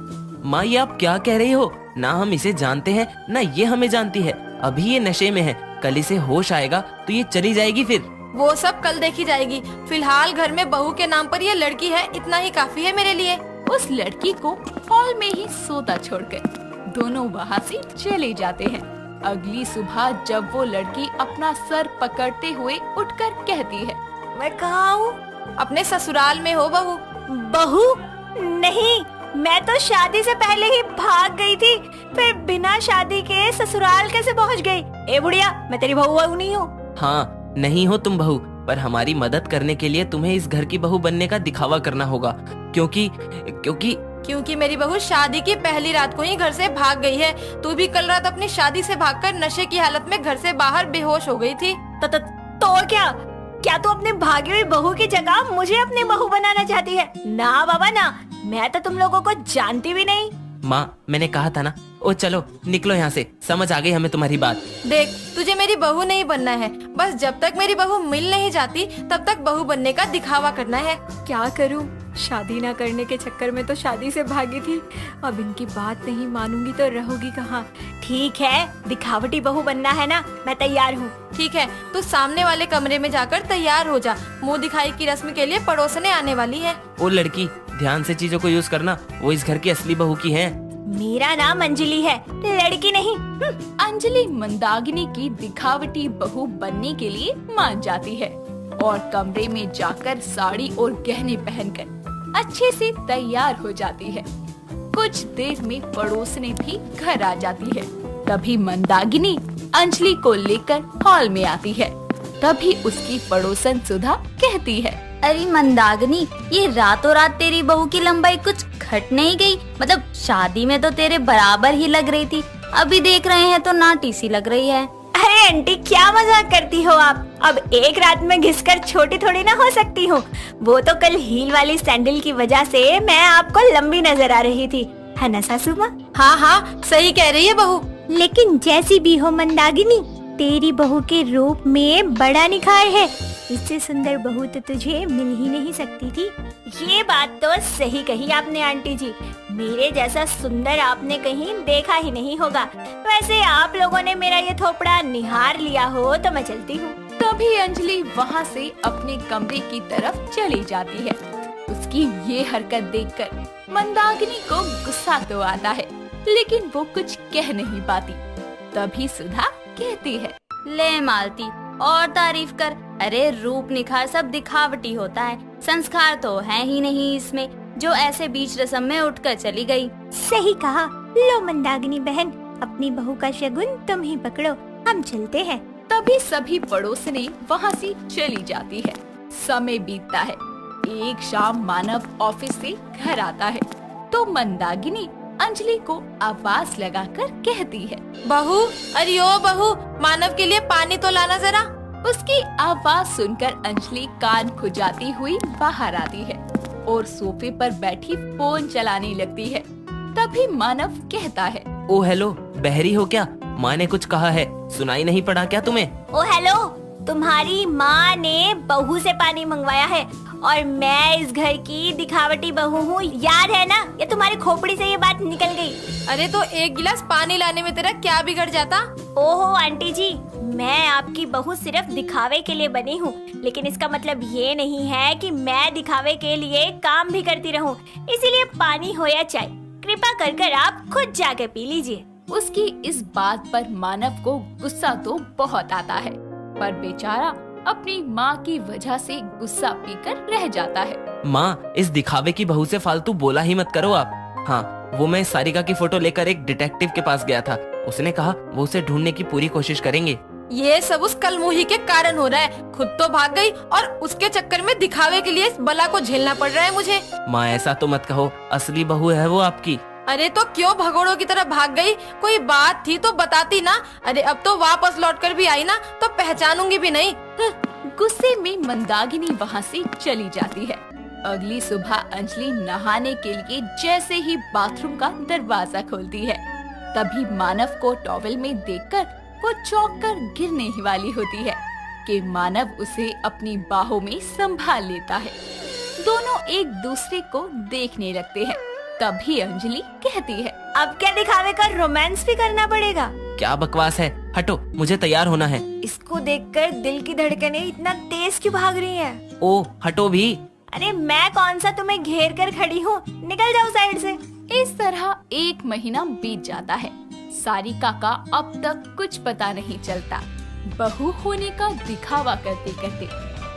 माँ ये आप क्या कह रही हो? ना हम इसे जानते हैं ना ये हमें जानती है। अभी ये नशे में है, कल इसे होश आएगा तो ये चली जाएगी फिर। वो सब कल देखी जाएगी। फिलहाल घर में बहू के नाम पर ये लड़की है, इतना ही काफी है मेरे लिए। उस लड़की को हॉल में ही सोता छोड़कर दोनों वहाँ से चले जाते हैं। अगली सुबह जब वो लड़की अपना सर पकड़ते हुए उठकर कहती है, मैं कहाँ हूँ? अपने ससुराल में हो बहू। बहू? नहीं, मैं तो शादी से पहले ही भाग गई थी, फिर बिना शादी के ससुराल कैसे पहुँच गई? ए बुढ़िया, मैं तेरी बहू नहीं हूँ। हाँ नहीं हो तुम बहू, पर हमारी मदद करने के लिए तुम्हें इस घर की बहू बनने का दिखावा करना होगा, क्योंकि मेरी बहू शादी की पहली रात को ही घर से भाग गई है। तू भी कल रात अपनी शादी से भागकर नशे की हालत में घर से बाहर बेहोश हो गई थी। तो क्या तू अपने भागी हुई बहू की जगह मुझे अपनी बहू बनाना चाहती है? ना बाबा ना, मैं तो तुम लोगों को जानती भी नहीं। माँ मैंने कहा था ना। ओ चलो निकलो यहाँ से, समझ आ गई हमें तुम्हारी बात। देख, तुझे मेरी बहू नहीं बनना है, बस जब तक मेरी बहू मिल नहीं जाती तब तक बहू बनने का दिखावा करना है। क्या करूं? शादी ना करने के चक्कर में तो शादी से भागी थी, अब इनकी बात नहीं मानूंगी तो रहोगी कहाँ? ठीक है, दिखावटी बहू बनना है ना, मैं तैयार हूँ। ठीक है, तू सामने वाले कमरे में जाकर तैयार हो जा, मुंह दिखाई की रस्म के लिए पड़ोसने आने वाली है। ओ लड़की, ध्यान से चीजों को यूज करना, वो इस घर की असली बहू की है। मेरा नाम अंजलि है, लड़की नहीं। अंजलि मंदाकिनी की दिखावटी बहू बनने के लिए मान जाती है और कमरे में जाकर साड़ी और गहने पहनकर अच्छे से तैयार हो जाती है। कुछ देर में पड़ोसने भी घर आ जाती है। तभी मंदाकिनी अंजलि को लेकर हॉल में आती है। तभी उसकी पड़ोसन सुधा कहती है, अरे मंदाकिनी, ये रातों रात तेरी बहू की लंबाई कुछ घट नहीं गई? मतलब शादी में तो तेरे बराबर ही लग रही थी, अभी देख रहे हैं तो नाटी सी लग रही है। अरे आंटी, क्या मजाक करती हो आप? अब एक रात में घिसकर छोटी थोड़ी ना हो सकती हूँ। वो तो कल हील वाली सैंडल की वजह से मैं आपको लंबी नजर आ रही थी, है ना सासू माँ? हाँ, सही कह रही है बहू। लेकिन जैसी भी हो मंदाकिनी, तेरी बहू के रूप में बड़ा निखार है। इससे सुंदर बहू तो तुझे मिल ही नहीं सकती थी। ये बात तो सही कही आपने आंटी जी, मेरे जैसा सुंदर आपने कहीं देखा ही नहीं होगा। वैसे आप लोगों ने मेरा ये थोपड़ा निहार लिया हो तो मैं चलती हूँ। तभी अंजलि वहाँ से अपने कमरे की तरफ चली जाती है। उसकी ये हरकत देखकर मंदाकिनी को गुस्सा तो आता है, लेकिन वो कुछ कह नहीं पाती। तभी सुधा कहती है, ले मालती, और तारीफ कर। अरे रूप निखार सब दिखावटी होता है, संस्कार तो है ही नहीं इसमें, जो ऐसे बीच रस्म में उठकर चली गई। सही कहा। लो मंदाकिनी बहन, अपनी बहू का शगुन तुम ही पकड़ो, हम चलते हैं। तभी सभी पड़ोसने वहाँ से चली जाती है। समय बीतता है। एक शाम मानव ऑफिस से घर आता है तो मंदाकिनी अंजलि को आवाज लगाकर कहती है, बहू, अरे ओ बहू, मानव के लिए पानी तो लाना जरा। उसकी आवाज सुनकर अंजलि कान खुजाती हुई बाहर आती है और सोफे पर बैठी फोन चलाने लगती है। तभी मानव कहता है, ओ हेलो, बहरी हो क्या? माँ ने कुछ कहा है, सुनाई नहीं पड़ा क्या तुम्हें? ओ हेलो, तुम्हारी माँ ने बहू से पानी मंगवाया है और मैं इस घर की दिखावटी बहू हूँ, याद है ना? ये तुम्हारी खोपड़ी से ये बात निकल गई। अरे तो एक गिलास पानी लाने में तेरा क्या बिगड़ जाता? ओहो आंटी जी, मैं आपकी बहू सिर्फ दिखावे के लिए बनी हूँ, लेकिन इसका मतलब ये नहीं है कि मैं दिखावे के लिए काम भी करती रहूँ। इसीलिए पानी हो या चाय, कृपा कर आप खुद जाके पी लीजिए। उसकी इस बात पर मानव को गुस्सा तो बहुत आता है, पर बेचारा अपनी माँ की वजह से गुस्सा पीकर रह जाता है। माँ, इस दिखावे की बहू से फालतू बोला ही मत करो आप। हाँ, वो मैं सारिका की फोटो लेकर एक डिटेक्टिव के पास गया था, उसने कहा वो उसे ढूंढने की पूरी कोशिश करेंगे। ये सब उस कलमुही के कारण हो रहा है, खुद तो भाग गई और उसके चक्कर में दिखावे के लिए इस बला को झेलना पड़ रहा है मुझे। माँ ऐसा तो मत कहो, असली बहू है वो आपकी। अरे तो क्यों भगोड़ों की तरह भाग गई? कोई बात थी तो बताती ना। अरे अब तो वापस लौटकर भी आई ना तो पहचानूंगी भी नहीं। गुस्से में मंदाकिनी वहाँ से चली जाती है। अगली सुबह अंजलि नहाने के लिए जैसे ही बाथरूम का दरवाजा खोलती है, तभी मानव को टॉवेल में देखकर वो चौंक कर गिरने ही वाली होती है कि मानव उसे अपनी बाहों में संभाल लेता है। दोनों एक दूसरे को देखने लगते हैं। तभी अंजलि कहती है, अब क्या दिखावे का रोमांस भी करना पड़ेगा। क्या बकवास है, हटो, मुझे तैयार होना है। इसको देखकर दिल की धड़कनें इतना तेज क्यों भाग रही हैं? ओ हटो भी। अरे मैं कौन सा तुम्हें घेर कर खड़ी हूँ, निकल जाओ साइड से। इस तरह 1 महीना बीत जाता है। सारिका का अब तक कुछ पता नहीं चलता। बहू होने का दिखावा करते करते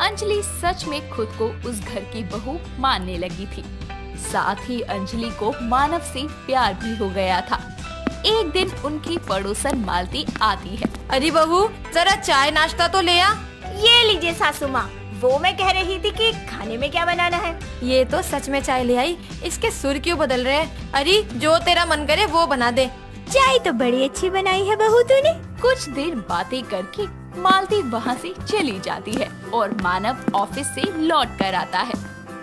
अंजलि सच में खुद को उस घर की बहू मानने लगी थी। साथ ही अंजलि को मानव से प्यार भी हो गया था। एक दिन उनकी पड़ोसन मालती आती है। अरे बहू, जरा चाय नाश्ता तो ले आ। ये लीजिए सासू माँ, वो मैं कह रही थी कि खाने में क्या बनाना है। ये तो सच में चाय ले आई, इसके सुर क्यों बदल रहे हैं? अरे जो तेरा मन करे वो बना दे। चाय तो बड़ी अच्छी बनाई है बहू तूने। कुछ देर बातें करके मालती वहाँ से चली जाती है और मानव ऑफिस से लौट कर आता है।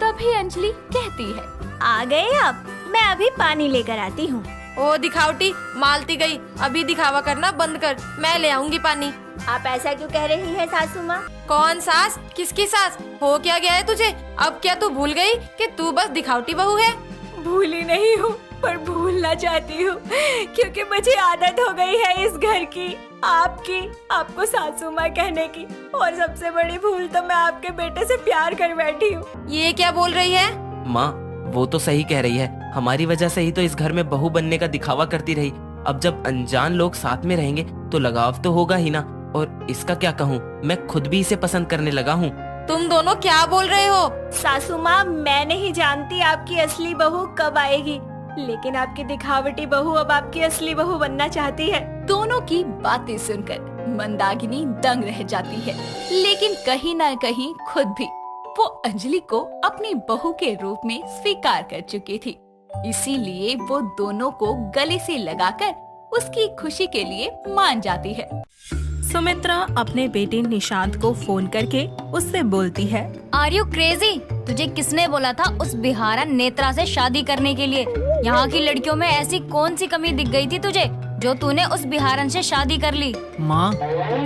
तभी अंजलि कहती है, आ गए आप, मैं अभी पानी लेकर आती हूँ। ओ दिखावटी, मालती गई, अभी दिखावा करना बंद कर, मैं ले आऊंगी पानी। आप ऐसा क्यों कह रही है सासू माँ? कौन सास? किसकी सास? हो क्या गया है तुझे? अब क्या तू भूल गई कि तू बस दिखावटी बहू है? भूली नहीं हूँ, पर भूलना चाहती हूँ, क्योंकि मुझे आदत हो गई है इस घर की, आपको सासू माँ कहने की। और सबसे बड़ी भूल तो मैं आपके बेटे से प्यार कर बैठी हूँ। ये क्या बोल रही है? माँ, वो तो सही कह रही है, हमारी वजह से ही तो इस घर में बहू बनने का दिखावा करती रही। अब जब अनजान लोग साथ में रहेंगे तो लगाव तो होगा ही ना। और इसका क्या कहूँ, मैं खुद भी इसे पसंद करने लगा हूँ। तुम दोनों क्या बोल रहे हो? सासू माँ, मैं नहीं जानती आपकी असली बहू कब आएगी, लेकिन आपकी दिखावटी बहू अब आपकी असली बहू बनना चाहती है। दोनों की बातें सुनकर मंदाकिनी दंग रह जाती है, लेकिन कहीं न कहीं खुद भी वो अंजलि को अपनी बहू के रूप में स्वीकार कर चुकी थी। इसीलिए वो दोनों को गले से लगाकर उसकी खुशी के लिए मान जाती है। सुमित्रा अपने बेटे निशांत को फोन करके उससे बोलती है, आर यू क्रेजी? तुझे किसने बोला था उस बिहारन नेत्रा से शादी करने के लिए? यहाँ की लड़कियों में ऐसी कौन सी कमी दिख गई थी तुझे जो तूने उस बिहारन से शादी कर ली? माँ,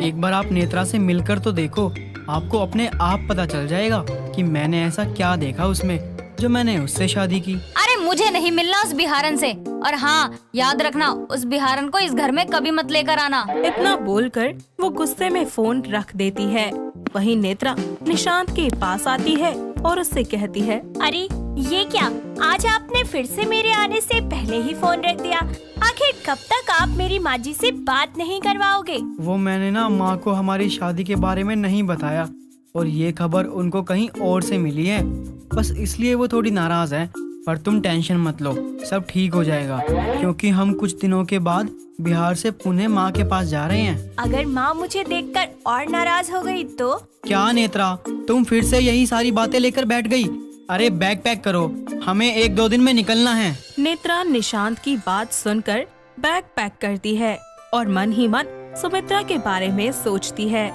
एक बार आप नेत्रा से मिलकर तो देखो, आपको अपने आप पता चल जाएगा कि मैंने ऐसा क्या देखा उसमें जो मैंने उससे शादी की। अरे मुझे नहीं मिलना उस बिहारन से, और हाँ याद रखना उस बिहारन को इस घर में कभी मत लेकर आना। इतना बोलकर वो गुस्से में फोन रख देती है। वहीं नेत्रा निशांत के पास आती है और उससे कहती है, अरे ये क्या, आज आपने फिर से मेरे आने से पहले ही फोन रख दिया। आखिर कब तक आप मेरी माँ जी से बात नहीं करवाओगे? वो मैंने ना माँ को हमारी शादी के बारे में नहीं बताया, और ये खबर उनको कहीं और से मिली है, बस इसलिए वो थोड़ी नाराज है। पर तुम टेंशन मत लो, सब ठीक हो जाएगा, क्योंकि हम कुछ दिनों के बाद बिहार से पुणे माँ के पास जा रहे हैं। अगर माँ मुझे देखकर और नाराज हो गई तो? क्या नेत्रा, तुम फिर से यही सारी बातें लेकर बैठ गई? अरे बैग पैक करो, हमें 1-2 दिन में निकलना है। नेत्रा निशांत की बात सुनकर बैग पैक करती है और मन ही मन सुमित्रा के बारे में सोचती है।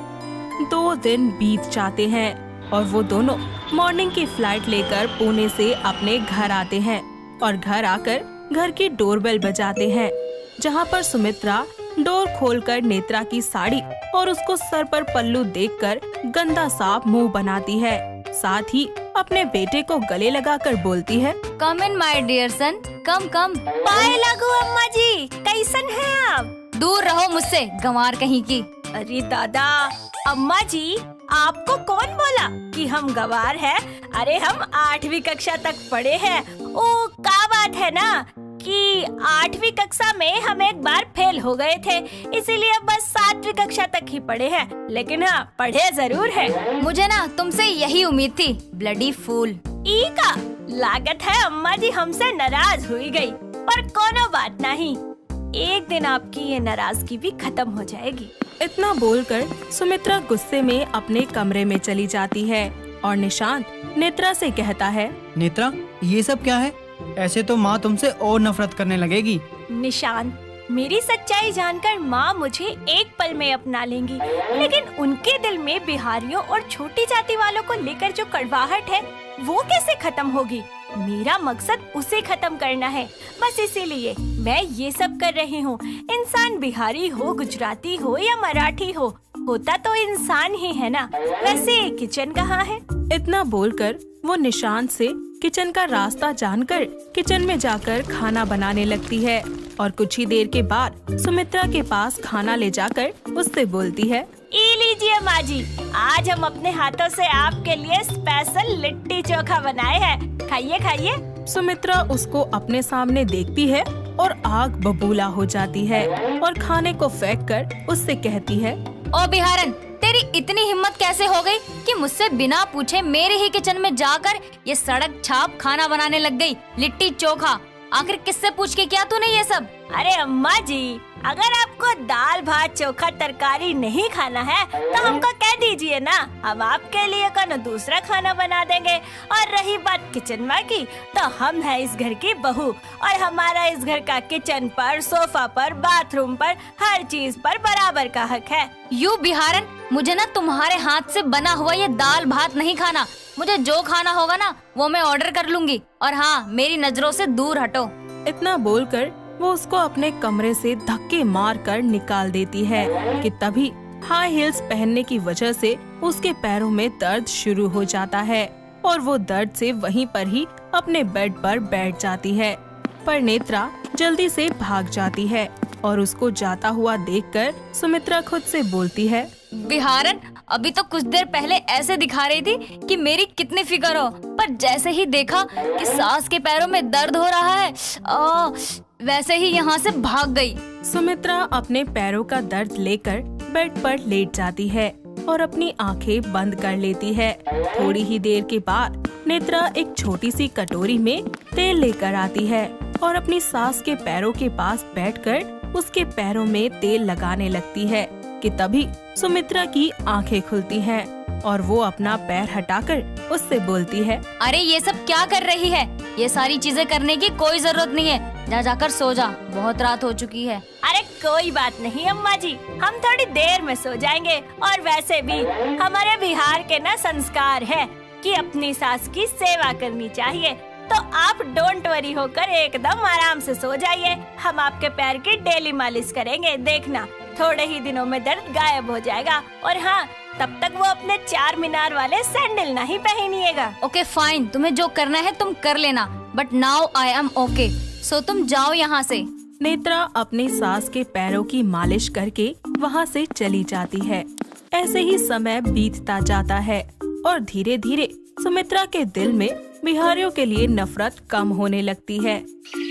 2 दिन बीत जाते हैं और वो दोनों मॉर्निंग की फ्लाइट लेकर पुणे से अपने घर आते हैं और घर आकर घर की डोरबेल बजाते हैं, जहाँ पर सुमित्रा डोर खोलकर नेत्रा की साड़ी और उसको सर पर पल्लू देखकर गंदा सा मुंह बनाती है। साथ ही अपने बेटे को गले लगाकर बोलती है, कम इन माय डियर सन, कम कम। पाए लागू अम्मा जी, कैसन है आप? दूर रहो मुझसे, गंवार कहीं की। अरे दादा, अम्मा जी आपको कौन बोला कि हम गवार हैं? अरे हम 8वीं कक्षा तक पढ़े हैं। ओ क्या बात है ना कि 8वीं कक्षा में हम एक बार फेल हो गए थे, इसीलिए अब बस 7वीं कक्षा तक ही पढ़े हैं, लेकिन हाँ पढ़े जरूर है। मुझे ना तुमसे यही उम्मीद थी, ब्लडी फूल। ई का लागत है अम्मा जी हमसे नाराज हुई गई, पर कोनो बात नहीं, एक दिन आपकी ये नाराजगी भी खत्म हो जाएगी। इतना बोलकर सुमित्रा गुस्से में अपने कमरे में चली जाती है और निशांत नेत्रा से कहता है, नेत्रा, ये सब क्या है? ऐसे तो माँ तुमसे और नफरत करने लगेगी। निशांत, मेरी सच्चाई जानकर माँ मुझे एक पल में अपना लेंगी, लेकिन उनके दिल में बिहारियों और छोटी जाति वालों को लेकर जो कड़वाहट है वो कैसे खत्म होगी? मेरा मकसद उसे खत्म करना है, बस इसीलिए मैं ये सब कर रही हूँ। इंसान बिहारी हो, गुजराती हो या मराठी हो, होता तो इंसान ही है ना। वैसे किचन कहाँ है? इतना बोलकर वो निशांत से किचन का रास्ता जानकर किचन में जाकर खाना बनाने लगती है और कुछ ही देर के बाद सुमित्रा के पास खाना ले जाकर उससे बोलती है, ये लीजिए माँ जी, आज हम अपने हाथों से आपके लिए स्पेशल लिट्टी चोखा बनाए हैं, खाइए खाइए। सुमित्रा उसको अपने सामने देखती है और आग बबूला हो जाती है और खाने को फेंक कर उससे कहती है, ओ बिहारन, तेरी इतनी हिम्मत कैसे हो गई कि मुझसे बिना पूछे मेरे ही किचन में जाकर ये सड़क छाप खाना बनाने लग गई, लिट्टी चोखा। आखिर किससे पूछ के किया तूने ये सब? अरे अम्मा जी, अगर आपको दाल भात चोखा तरकारी नहीं खाना है तो हमको कह दीजिए ना, हम आपके लिए कोई दूसरा खाना बना देंगे। और रही बात किचन माँ की, तो हम है इस घर की बहू और हमारा इस घर का किचन पर, सोफा पर, बाथरूम पर, हर चीज पर बराबर का हक है। यू बिहारन, मुझे ना तुम्हारे हाथ से बना हुआ ये दाल भात नहीं खाना। मुझे जो खाना होगा ना वो मैं ऑर्डर कर लूंगी, और हाँ, मेरी नजरों से दूर हटो। इतना बोलकर वो उसको अपने कमरे से धक्के मार कर निकाल देती है कि तभी हाई हील्स पहनने की वजह से उसके पैरों में दर्द शुरू हो जाता है और वो दर्द से वहीं पर ही अपने बेड पर बैठ जाती है। पर नेत्रा जल्दी से भाग जाती है और उसको जाता हुआ देखकर सुमित्रा खुद से बोलती है, बिहारन, अभी तो कुछ देर पहले ऐसे दिखा रही थी कि मेरी कितनी फिक्र हो, पर जैसे ही देखा कि सास के पैरों में दर्द हो रहा है, वैसे ही यहाँ से भाग गई। सुमित्रा अपने पैरों का दर्द लेकर बेड पर लेट जाती है और अपनी आंखें बंद कर लेती है। थोड़ी ही देर के बाद नेत्रा एक छोटी सी कटोरी में तेल लेकर आती है और अपनी सास के पैरों के पास बैठकर उसके पैरों में तेल लगाने लगती है कि तभी सुमित्रा की आंखें खुलती हैं और वो अपना पैर हटाकर उससे बोलती है, अरे ये सब क्या कर रही है? ये सारी चीजें करने की कोई जरूरत नहीं है, जा जाकर सो जा, बहुत रात हो चुकी है। अरे कोई बात नहीं अम्मा जी, हम थोड़ी देर में सो जाएंगे। और वैसे भी हमारे बिहार के ना संस्कार है कि अपनी सास की सेवा करनी चाहिए, तो आप डोंट वरी होकर एकदम आराम से सो जाइए। हम आपके पैर की डेली मालिश करेंगे, देखना थोड़े ही दिनों में दर्द गायब हो जाएगा। और हाँ, तब तक वो अपने 4 मीनार वाले सैंडल नहीं पहनिएगा। ओके फाइन, तुम्हें जो करना है तुम कर लेना, but now I am okay, so तुम जाओ यहाँ से। नेत्रा अपनी सास के पैरों की मालिश करके वहाँ से चली जाती है। ऐसे ही समय बीतता जाता है और धीरे धीरे सुमित्रा के दिल में बिहारियों के लिए नफरत कम होने लगती है।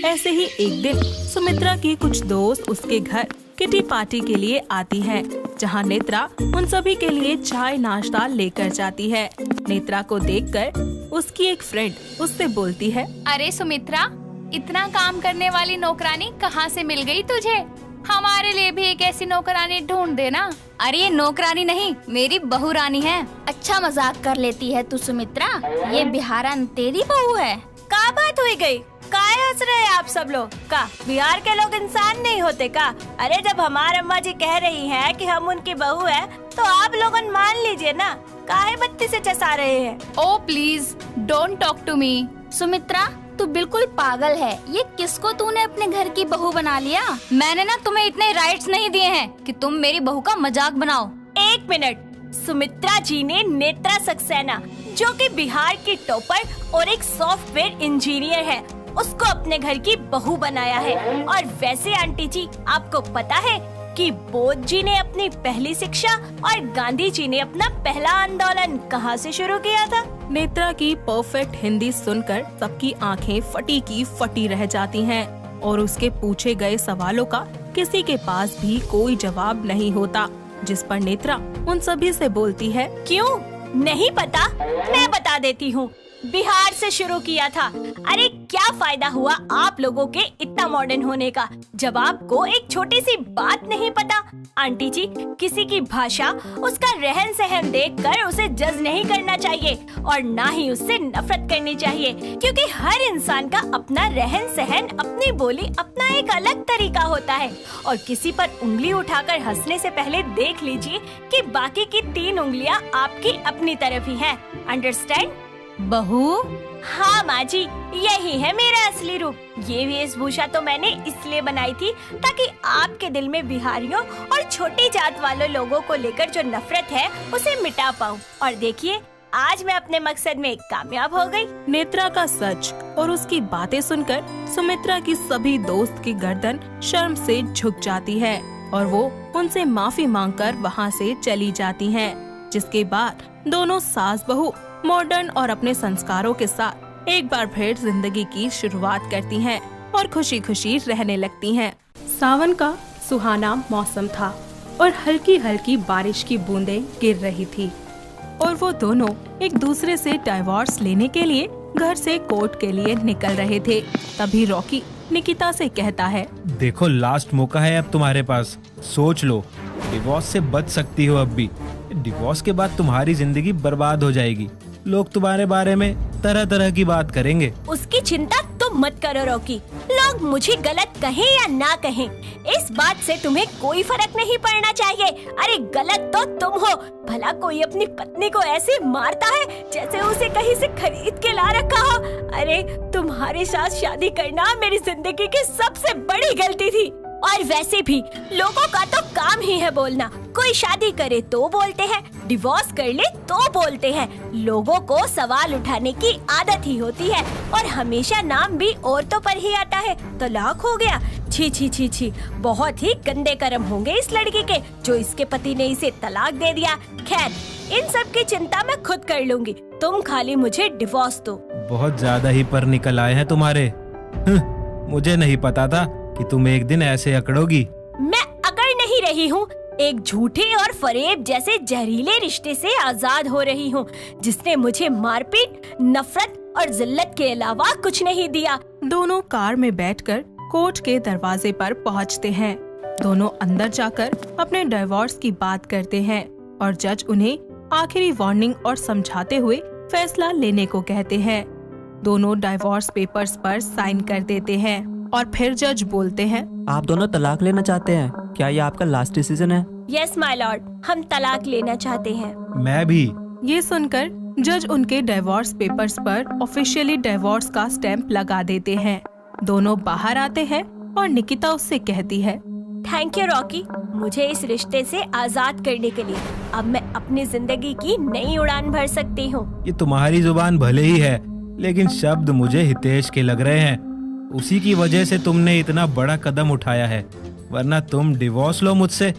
ऐसे ही एक दिन सुमित्रा की कुछ दोस्त उसके घर किटी पार्टी के लिए आती हैं, जहां नेत्रा उन सभी के लिए चाय नाश्ता लेकर जाती है। नेत्रा को देखकर उसकी एक फ्रेंड उससे बोलती है, अरे सुमित्रा, इतना काम करने वाली नौकरानी कहाँ से मिल गई तुझे? हमारे लिए भी एक ऐसी नौकरानी ढूंढ देना। अरे ये नौकरानी नहीं, मेरी बहू रानी है। अच्छा मजाक कर लेती है तू सुमित्रा, ये बिहारन तेरी बहू है? का बात हुई गई? काहे हंस रहे हैं आप सब लोग? का बिहार के लोग इंसान नहीं होते का? अरे जब हमारे अम्मा जी कह रही हैं कि हम उनकी बहू है, तो आप लोगन मान लीजिए ना, काहे बत्ती से चसा रहे हैं? Oh please don't talk to me. Sumitra, तू बिल्कुल पागल है। ये किसको तूने अपने घर की बहू बना लिया? मैंने ना तुम्हें इतने राइट्स नहीं दिए हैं कि तुम मेरी बहू का मजाक बनाओ। 1 मिनट, सुमित्रा जी ने नेत्रा सक्सेना, जो कि बिहार की टॉपर और एक सॉफ्टवेयर इंजीनियर है, उसको अपने घर की बहू बनाया है। और वैसे आंटी जी, आपको पता है कि बोध जी ने अपनी पहली शिक्षा और गांधी जी ने अपना पहला आंदोलन कहाँ से शुरू किया था? नेत्रा की परफेक्ट हिंदी सुनकर सबकी आंखें फटी की फटी रह जाती हैं और उसके पूछे गए सवालों का किसी के पास भी कोई जवाब नहीं होता, जिस पर नेत्रा उन सभी से बोलती है, क्यों नहीं पता? मैं बता देती हूँ, बिहार से शुरू किया था। अरे क्या फायदा हुआ आप लोगों के इतना मॉडर्न होने का, जब आपको एक छोटी सी बात नहीं पता? आंटी जी, किसी की भाषा, उसका रहन सहन देखकर उसे जज नहीं करना चाहिए और ना ही उससे नफरत करनी चाहिए, क्योंकि हर इंसान का अपना रहन सहन, अपनी बोली, अपना एक अलग तरीका होता है। और किसी पर उंगली उठाकर हंसने से पहले देख लीजिए कि बाकी की 3 उंगलियां आपकी अपनी तरफ ही हैं। अंडरस्टैंड? बहू? हाँ माँ जी, यही है मेरा असली रूप। ये वेशभूषा तो मैंने इसलिए बनाई थी ताकि आपके दिल में बिहारियों और छोटी जात वाले लोगों को लेकर जो नफरत है उसे मिटा पाऊँ। और देखिए, आज मैं अपने मकसद में कामयाब हो गई। नेत्रा का सच और उसकी बातें सुनकर सुमित्रा की सभी दोस्त की गर्दन शर्म से झुक जाती है और वो उनसे माफी मांगकर वहाँ से चली जाती हैं। जिसके बाद दोनों सास बहू मॉडर्न और अपने संस्कारों के साथ एक बार फिर जिंदगी की शुरुआत करती हैं और खुशी खुशी रहने लगती हैं। सावन का सुहाना मौसम था और हल्की हल्की बारिश की बूंदें गिर रही थी और वो दोनों एक दूसरे से डाइवोर्स लेने के लिए घर से कोर्ट के लिए निकल रहे थे। तभी रॉकी निकिता से कहता है, देखो लास्ट मौका है अब तुम्हारे पास, सोच लो, डिवोर्स से बच सकती हो अब भी। डिवोर्स के बाद तुम्हारी जिंदगी बर्बाद हो जाएगी, लोग तुम्हारे बारे में तरह तरह की बात करेंगे। उसकी चिंता तुम मत करो रॉकी, लोग मुझे गलत कहें या ना कहें, इस बात से तुम्हें कोई फर्क नहीं पड़ना चाहिए। अरे गलत तो तुम हो, भला कोई अपनी पत्नी को ऐसे मारता है जैसे उसे कहीं से खरीद के ला रखा हो। अरे तुम्हारे साथ शादी करना मेरी जिंदगी की सबसे बड़ी गलती थी। और वैसे भी लोगों का तो काम ही है बोलना, कोई शादी करे तो बोलते हैं, डिवोर्स कर ले तो बोलते हैं। लोगों को सवाल उठाने की आदत ही होती है और हमेशा नाम भी औरतों पर ही आता है। तलाक हो गया, छी छी छी छी, बहुत ही गंदे कर्म होंगे इस लड़की के जो इसके पति ने इसे तलाक दे दिया। खैर, इन सब की चिंता मैं खुद कर लूंगी, तुम खाली मुझे डिवोर्स दो। बहुत ज्यादा ही पर निकल आए हैं तुम्हारे। मुझे नहीं पता था कि तुम एक दिन ऐसे अकड़ोगी। मैं अकड़ नहीं रही हूँ, एक झूठे और फरेब जैसे जहरीले रिश्ते से आजाद हो रही हूँ जिसने मुझे मारपीट, नफरत और जिल्लत के अलावा कुछ नहीं दिया। दोनों कार में बैठकर कोर्ट के दरवाजे पर पहुँचते हैं। दोनों अंदर जाकर अपने डिवोर्स की बात करते हैं और जज उन्हें आखिरी वार्निंग और समझाते हुए फैसला लेने को कहते हैं। दोनों डिवोर्स पेपर्स पर साइन कर देते हैं और फिर जज बोलते हैं, आप दोनों तलाक लेना चाहते हैं, क्या ये आपका लास्ट डिसीजन है? यस माय लॉर्ड, हम तलाक लेना चाहते हैं। मैं भी। ये सुनकर जज उनके डिवोर्स पेपर्स पर ऑफिशियली डिवोर्स का स्टैंप लगा देते हैं। दोनों बाहर आते हैं और निकिता उससे कहती है, थैंक यू रॉकी, मुझे इस रिश्ते से आजाद करने के लिए। अब मैं अपनी जिंदगी की नई उड़ान भर सकती हूँ। ये तुम्हारी जुबान भले ही है, लेकिन शब्द मुझे हितेश के लग रहे हैं। उसी की वजह से तुमने इतना बड़ा कदम उठाया है, वरना तुम डिवोर्स लो मुझसे।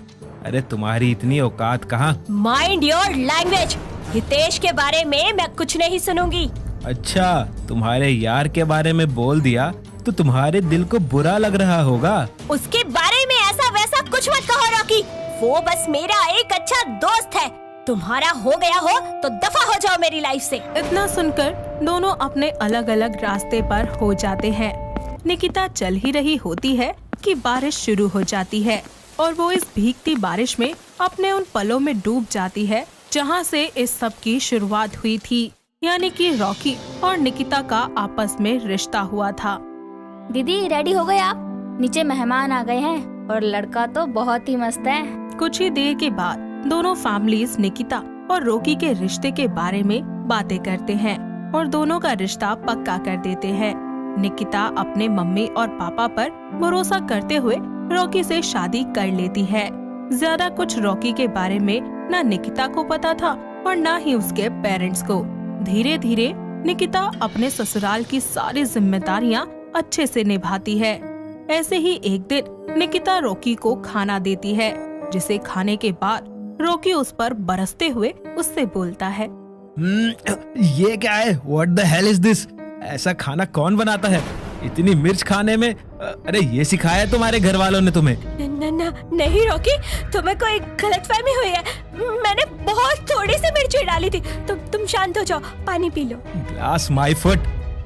अरे तुम्हारी इतनी औकात कहाँ। माइंड योर लैंग्वेज, हितेश के बारे में मैं कुछ नहीं सुनूंगी। अच्छा, तुम्हारे यार के बारे में बोल दिया तो तुम्हारे दिल को बुरा लग रहा होगा। उसके बारे में ऐसा वैसा कुछ मत कहो रॉकी, वो बस मेरा एक अच्छा दोस्त है। तुम्हारा हो गया हो तो दफा हो जाओ मेरी लाइफ से। इतना सुनकर दोनों अपने अलग अलग रास्ते पर हो जाते हैं। निकिता चल ही रही होती है कि बारिश शुरू हो जाती है और वो इस भीगती बारिश में अपने उन पलों में डूब जाती है जहाँ से इस सब की शुरुआत हुई थी, यानी कि रॉकी और निकिता का आपस में रिश्ता हुआ था। दीदी रेडी हो गए आप? नीचे मेहमान आ गए हैं और लड़का तो बहुत ही मस्त है। कुछ ही देर के बाद दोनों फैमिलीज निकिता और रॉकी के रिश्ते के बारे में बातें करते हैं और दोनों का रिश्ता पक्का कर देते हैं। निकिता अपने मम्मी और पापा पर भरोसा करते हुए रॉकी से शादी कर लेती है। ज्यादा कुछ रॉकी के बारे में न निकिता को पता था और न ही उसके पेरेंट्स को। धीरे धीरे निकिता अपने ससुराल की सारी जिम्मेदारियां अच्छे से निभाती है। ऐसे ही एक दिन निकिता रॉकी को खाना देती है, जिसे खाने के बाद रॉकी उस पर बरसते हुए उससे बोलता है, ये क्या है? What the hell is this? ऐसा खाना कौन बनाता है? इतनी मिर्च खाने में? अरे ये सिखाया तुम्हारे घर वालों ने तुम्हें? नहीं रॉकी, तुम्हें कोई गलतफहमी हुई है। मैंने बहुत थोड़ी सी मिर्ची डाली थी। तुम शांत हो जाओ, पानी P low. Glass my foot,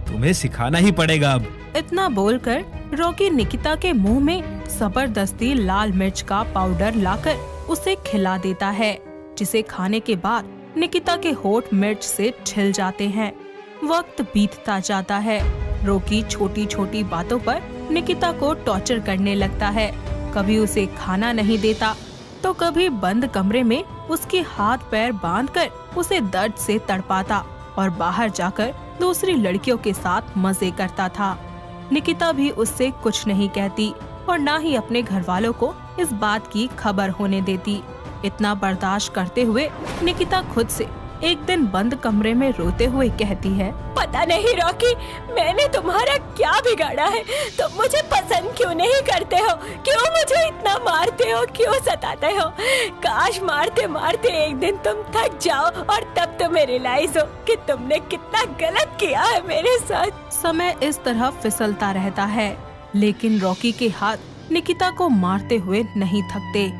तुम्हें सिखाना ही पड़ेगा अब। इतना बोलकर रॉकी निकिता के मुंह में जबरदस्ती लाल मिर्च का पाउडर लाकर उसे खिला देता है, जिसे खाने के बाद निकिता के होठ मिर्च से छिल जाते हैं। वक्त बीतता जाता है। रॉकी छोटी छोटी बातों पर निकिता को टॉर्चर करने लगता है। कभी उसे खाना नहीं देता तो कभी बंद कमरे में उसके हाथ पैर बांधकर उसे दर्द से तड़पाता और बाहर जाकर दूसरी लड़कियों के साथ मजे करता था। निकिता भी उससे कुछ नहीं कहती और न ही अपने घर वालों को इस बात की खबर होने देती। इतना बर्दाश्त करते हुए निकिता खुद से एक दिन बंद कमरे में रोते हुए कहती है, पता नहीं रॉकी, मैंने तुम्हारा क्या बिगाड़ा है? तुम मुझे पसंद क्यों नहीं करते हो? क्यों मुझे इतना मारते हो? क्यों सताते हो? काश मारते मारते एक दिन तुम थक जाओ और तब तुम्हें रियलाइज हो कि तुमने कितना गलत किया है मेरे साथ। समय इस तरह फिसलता रहता है, लेकिन रॉकी के हाथ निकिता को मारते हुए नहीं थकते।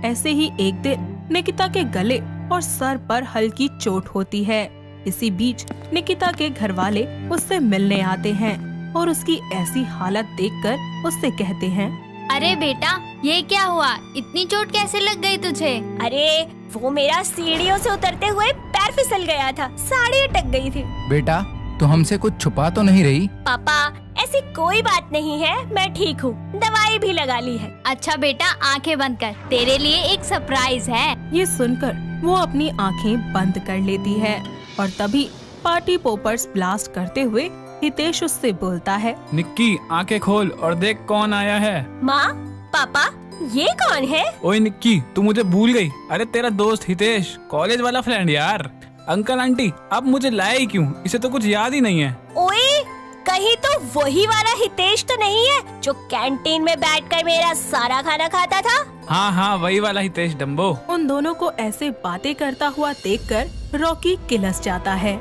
ऐसे ही एक दिन निकिता के गले और सर पर हल्की चोट होती है। इसी बीच निकिता के घर वाले उससे मिलने आते हैं और उसकी ऐसी हालत देखकर उससे कहते हैं, अरे बेटा, ये क्या हुआ? इतनी चोट कैसे लग गई तुझे? अरे वो मेरा सीढ़ियों से उतरते हुए पैर फिसल गया था, साड़ी अटक गई थी। बेटा, तो हमसे कुछ छुपा तो नहीं रही? पापा, ऐसी कोई बात नहीं है, मैं ठीक हूँ, दवाई भी लगा ली है। अच्छा बेटा, आंखें बंद कर, तेरे लिए एक सरप्राइज है। ये सुनकर वो अपनी आंखें बंद कर लेती है और तभी पार्टी पॉपर्स ब्लास्ट करते हुए हितेश उससे बोलता है, निक्की, आंखें खोल और देख कौन आया है। माँ, पापा, ये कौन है? ओए निक्की, तू मुझे भूल गई? अरे तेरा दोस्त हितेश, कॉलेज वाला फ्रेंड यार। अंकल आंटी, अब मुझे लाए ही क्यों? इसे तो कुछ याद ही नहीं है। ओए, कहीं तो वही वाला हितेश तो नहीं है जो कैंटीन में बैठकर मेरा सारा खाना खाता था? हाँ हाँ, वही वाला हितेश डम्बो। उन दोनों को ऐसे बातें करता हुआ देखकर रॉकी किलस जाता है।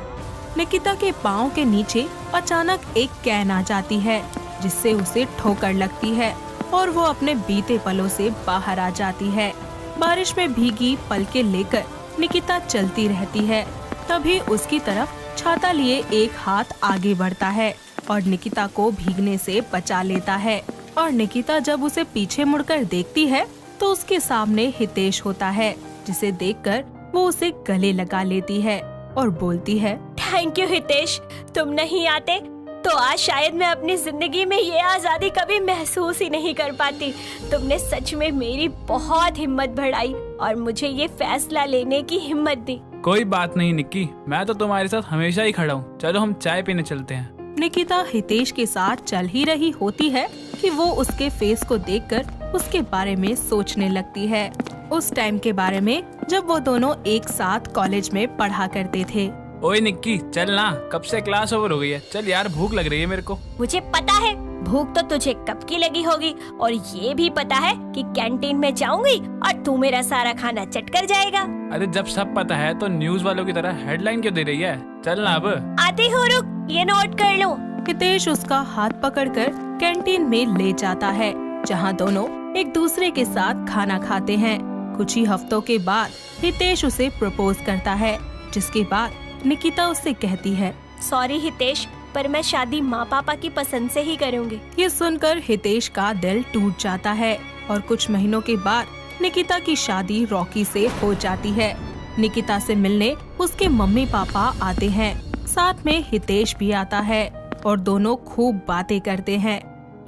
निकिता के पाँव के नीचे अचानक एक कैन आ जाती है, जिससे उसे ठोकर लगती है और वो अपने बीते पलों से बाहर आ जाती है। बारिश में भीगी पलकें लेकर निकिता चलती रहती है। तभी उसकी तरफ छाता लिए एक हाथ आगे बढ़ता है और निकिता को भीगने से बचा लेता है। और निकिता जब उसे पीछे मुड़कर देखती है तो उसके सामने हितेश होता है, जिसे देखकर वो उसे गले लगा लेती है और बोलती है, थैंक यू हितेश, तुम नहीं आते तो आज शायद मैं अपनी जिंदगी में ये आजादी कभी महसूस ही नहीं कर पाती। तुमने सच में मेरी बहुत हिम्मत बढ़ाई और मुझे ये फैसला लेने की हिम्मत दी। कोई बात नहीं निक्की, मैं तो तुम्हारे साथ हमेशा ही खड़ा हूँ। चलो हम चाय पीने चलते हैं। निकिता हितेश के साथ चल ही रही होती है कि वो उसके फेस को देखकर उसके बारे में सोचने लगती है, उस टाइम के बारे में जब वो दोनों एक साथ कॉलेज में पढ़ा करते थे। ओए निक्की, चल ना, कब से क्लास ओवर हो गई है। चल यार, भूख लग रही है मेरे को। मुझे पता है भूख तो तुझे कब की लगी होगी, और ये भी पता है कि कैंटीन में जाऊंगी और तू मेरा सारा खाना चट कर जाएगा। अरे जब सब पता है तो न्यूज वालों की तरह हेडलाइन क्यों दे रही है? चल ना अब। आती हूँ, रुक, ये नोट कर लो। हितेश उसका हाथ पकड़कर कैंटीन में ले जाता है, जहाँ दोनों एक दूसरे के साथ खाना खाते हैं। कुछ ही हफ्तों के बाद हितेश उसे प्रपोज करता है, जिसके बाद निकिता उससे कहती है, सॉरी हितेश, पर मैं शादी माँ पापा की पसंद से ही करूँगी। ये सुनकर हितेश का दिल टूट जाता है और कुछ महीनों के बाद निकिता की शादी रॉकी से हो जाती है। निकिता से मिलने उसके मम्मी पापा आते हैं, साथ में हितेश भी आता है और दोनों खूब बातें करते हैं।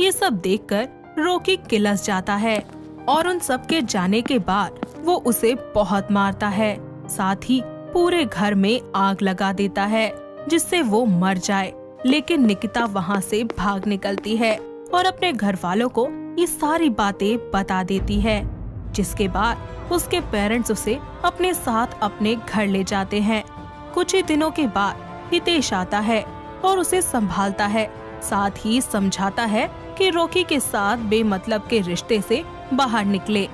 ये सब देखकर रॉकी किलस जाता है और उन सब के जाने के बाद वो उसे बहुत मारता है, साथ ही पूरे घर में आग लगा देता है जिससे वो मर जाए। लेकिन निकिता वहाँ से भाग निकलती है और अपने घर वालों को ये सारी बातें बता देती है, जिसके बाद उसके पेरेंट्स उसे अपने साथ अपने घर ले जाते हैं। कुछ ही दिनों के बाद हितेश आता है और उसे संभालता है, साथ ही समझाता है कि रॉकी के साथ बेमतलब के रिश्ते से बाहर निकले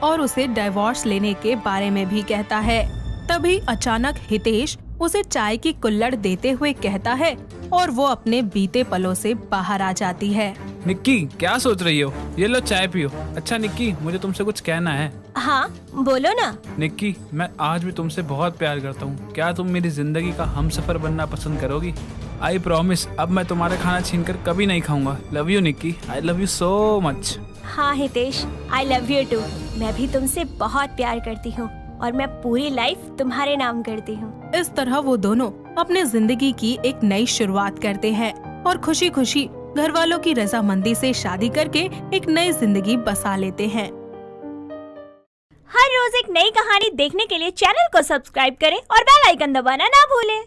और उसे डिवोर्स लेने के बारे में भी कहता है। तभी अचानक हितेश उसे चाय की कुल्हड़ देते हुए कहता है और वो अपने बीते पलों से बाहर आ जाती है। निक्की, क्या सोच रही हो? ये लो चाय पियो। अच्छा निक्की, मुझे तुमसे कुछ कहना है। हाँ, बोलो ना। निक्की, मैं आज भी तुमसे बहुत प्यार करता हूँ। क्या तुम मेरी जिंदगी का हमसफर बनना पसंद करोगी? आई प्रॉमिस, अब मैं तुम्हारा खाना छीनकर कभी नहीं खाऊंगा। Love you Nikki, I love you so much. हाँ Hitesh, I love you too. मैं भी तुमसे बहुत प्यार करती हूँ और मैं पूरी लाइफ तुम्हारे नाम करती हूँ। इस तरह वो दोनों अपने जिंदगी की एक नई शुरुआत करते हैं और खुशी खुशी घर वालों की रजामंदी से शादी करके एक नई जिंदगी बसा लेते हैं। हर रोज एक नई कहानी देखने के लिए चैनल को सब्सक्राइब करें और बेल आइकन दबाना ना भूलें।